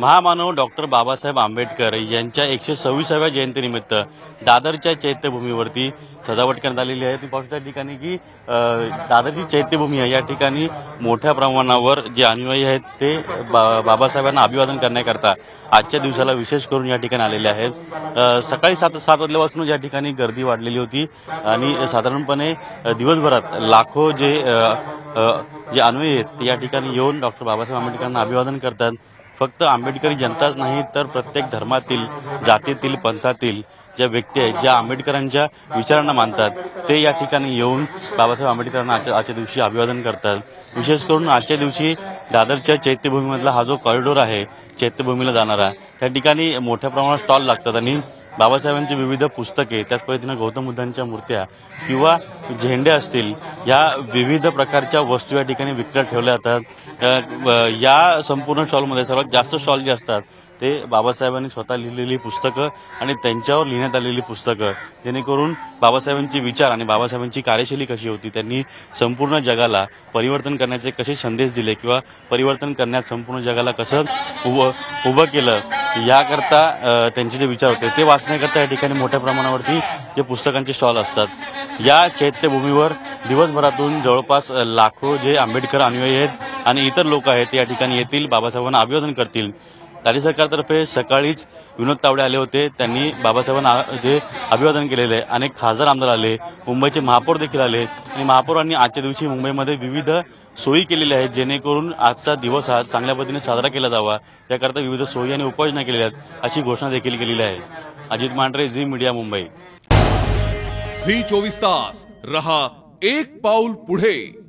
महामानव डॉक्टर बाबासाहेब आंबेडकर यांच्या 126व्या जयंतीनिमित्त दादरच्या चैत्यभूमीवरती सजावट करण्यात आलेली आहे। तुम्ही पाहू शकता या ठिकाणी की दादरची चैत्यभूमी आहे, या ठिकाणी मोठ्या प्रमाणावर जे अनुयायी आहेत ते बाबासाहेबांना अभिवादन करण्याकरता आजच्या दिवसाला विशेष करून या ठिकाणी आलेले आहेत। सकाळी 7 वाजल्यापासून या ठिकाणी गर्दी वाढलेली होती आणि साधारणपणे दिवसभरात लाखो जे अनुयायी आहेत ते या ठिकाणी येऊन डॉक्टर बाबासाहेब आंबेडकरांना अभिवादन करतात। फक्त आंबेडकरी जनताच नाही तर प्रत्येक धर्मातील, जातीतील, पंथातील ज्या व्यक्ती आहेत, ज्या आंबेडकरांच्या विचारांना मानतात ते या ठिकाणी येऊन बाबासाहेब आंबेडकरांना आजच्या दिवशी अभिवादन करतात। विशेष करून आजच्या दिवशी दादरच्या चैत्यभूमीमधला हा जो कॉरिडॉर आहे चैत्यभूमीला जाणारा, त्या ठिकाणी मोठ्या प्रमाणात स्टॉल लागतात आणि बाबासाहेबांची विविध पुस्तके, त्याच पद्धतीनं गौतम बुद्धांच्या मूर्त्या किंवा झेंडे असतील, या विविध प्रकारच्या वस्तू या ठिकाणी विक्रीला ठेवल्या जातात। या संपूर्ण स्टॉलमध्ये सर्वात जास्त स्टॉल जे असतात ते बाबासाहेबांनी स्वतः लिहिलेली पुस्तकं आणि त्यांच्यावर लिहिण्यात आलेली पुस्तकं, जेणेकरून बाबासाहेबांचे विचार आणि बाबासाहेबांची कार्यशैली कशी होती, त्यांनी संपूर्ण जगाला परिवर्तन करण्याचे कसे संदेश दिले किंवा परिवर्तन करण्यात संपूर्ण जगाला कसं उभं केलं, याकरता त्यांचे जे विचार होते ते वाचण्याकरता या ठिकाणी मोठ्या प्रमाणावरती जे पुस्तकांचे स्टॉल असतात। या चैत्यभूमीवर दिवसभरातून जवळपास लाखो जे आंबेडकर अनुयायी आहेत आणि इतर लोक आहेत ते या ठिकाणी येतील, बाबासाहेबांना अभिवादन करतील। राज्य सरकारतर्फे सकाळीच विनोद तावडे आले होते, त्यांनी बाबासाहेबांना जे अभिवादन केलेले आहे। अनेक खासदार आमदार आले, मुंबईचे महापौर देखील आले आणि महापौरांनी आजच्या दिवशी मुंबईमध्ये विविध सोयी केलेल्या आहेत, जेणेकरून आजचा दिवस हा चांगल्या पद्धतीने साजरा केला जावा, त्याकरता विविध सोयी आणि उपाययोजना केलेल्या आहेत, अशी घोषणा देखील केलेली आहे। Ajit Mandhare, Zee media, Mumbai. Zee 24 तास रहा एक पाऊल पुढे।